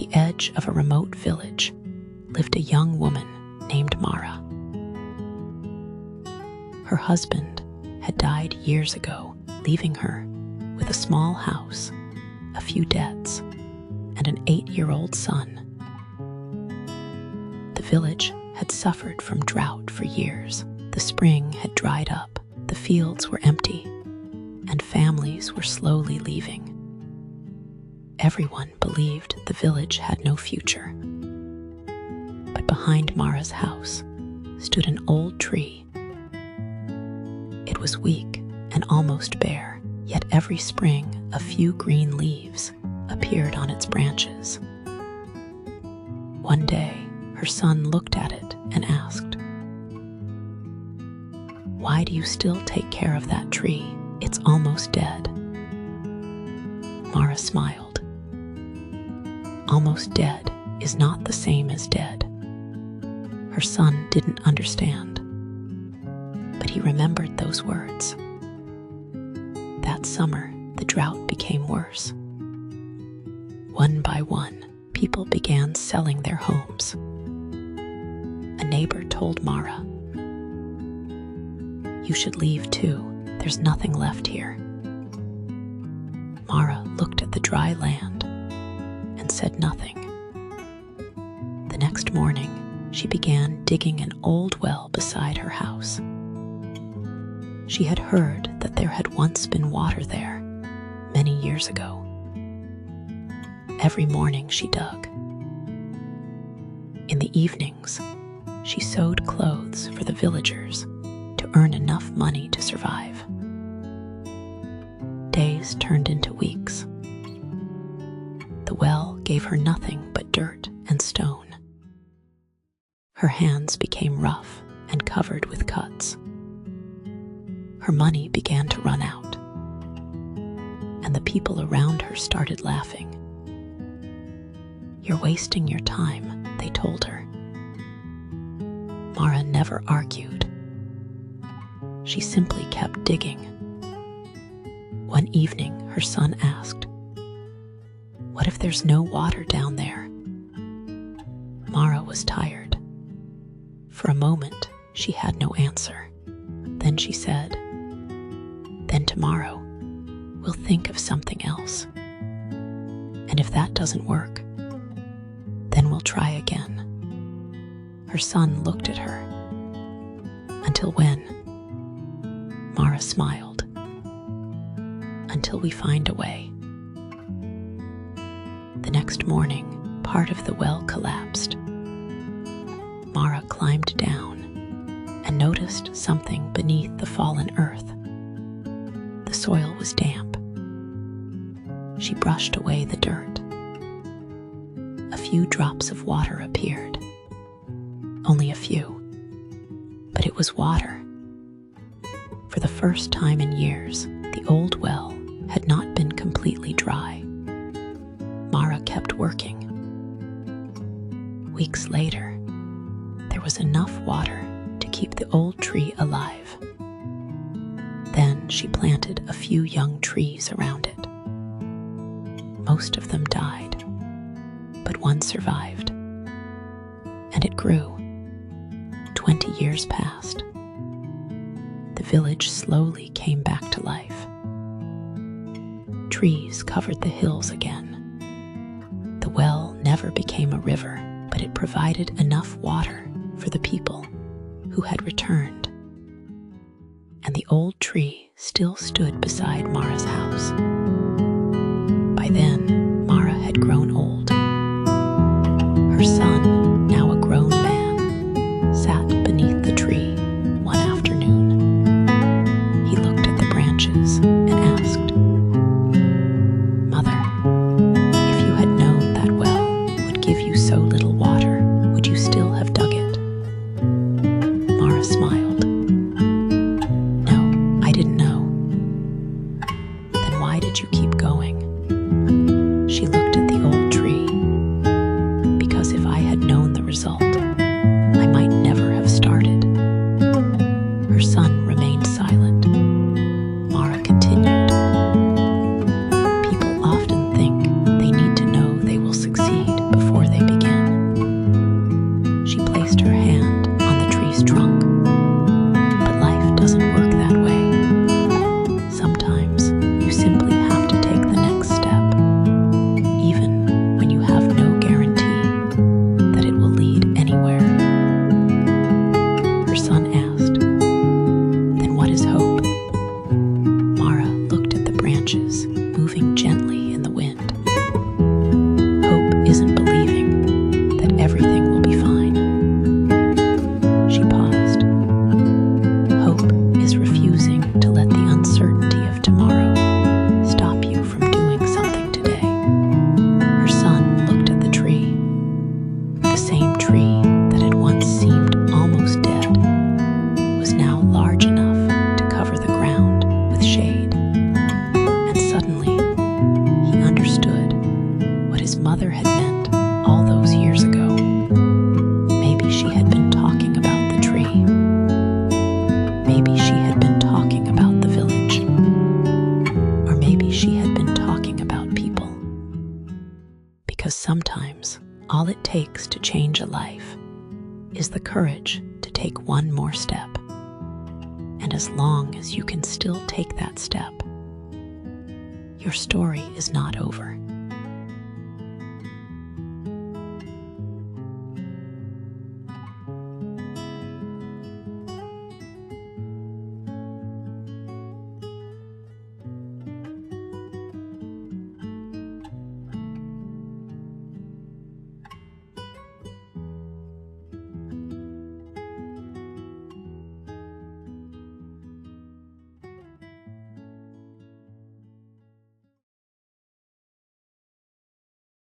the edge of a remote village lived a young woman named Mara. Her husband had died years ago, leaving her with a small house, a few debts, and an 8-year-old son. The village had suffered from drought for years. The spring had dried up, the fields were empty, and families were slowly leaving. Everyone believed the village had no future. But behind Mara's house stood an old tree. It was weak and almost bare, yet every spring a few green leaves appeared on its branches. One day, her son looked at it and asked, "Why do you still take care of that tree? It's almost dead." Mara smiled. Almost dead is not the same as dead. Her son didn't understand, but he remembered those words. That summer, the drought became worse. One by one, people began selling their homes. A neighbor told Mara, "You should leave too. There's nothing left here." Mara looked at the dry land and said nothing. The next morning, she began digging an old well beside her house. She had heard that there had once been water there, many years ago. Every morning she dug. In the evenings, she sewed clothes for the villagers to earn enough money to survive. Days turned into weeks. The well gave her nothing but dirt and stone. Her hands became rough and covered with cuts. Her money began to run out, and the people around her started laughing. "You're wasting your time," they told her. Mara never argued. She simply kept digging. One evening, her son asked, "What if there's no water down there?" Mara was tired. For a moment, she had no answer. Then she said, "Then tomorrow, we'll think of something else. And if that doesn't work, then we'll try again." Her son looked at her. "Until when?" Mara smiled. "Until we find a way." The next morning, part of the well collapsed. Mara climbed down and noticed something beneath the fallen earth. The soil was damp. She brushed away the dirt. A few drops of water appeared. Only a few. But it was water. For the first time in years, the old well had not been completely dry. Mara kept working. Weeks later, there was enough water to keep the old tree alive. Then she planted a few young trees around it. Most of them died, but one survived. And it grew. 20 years passed. The village slowly came back to life. Trees covered the hills again. The well never became a river, but it provided enough water for the people who had returned. And the old tree still stood beside Mara's house. By then, Mara had grown old. Her son, now a grown man, sat beneath the tree one afternoon. He looked at the branches and asked, "Mother, if you had known that well would give you so little water, would you still have dug it?" Mara smiled. "No, I didn't know." "Then why did you mother had meant all those years ago. Maybe she had been talking about the tree. Maybe she had been talking about the village. Or maybe she had been talking about people. Because sometimes all it takes to change a life is the courage to take one more step. And as long as you can still take that step, your story is not over.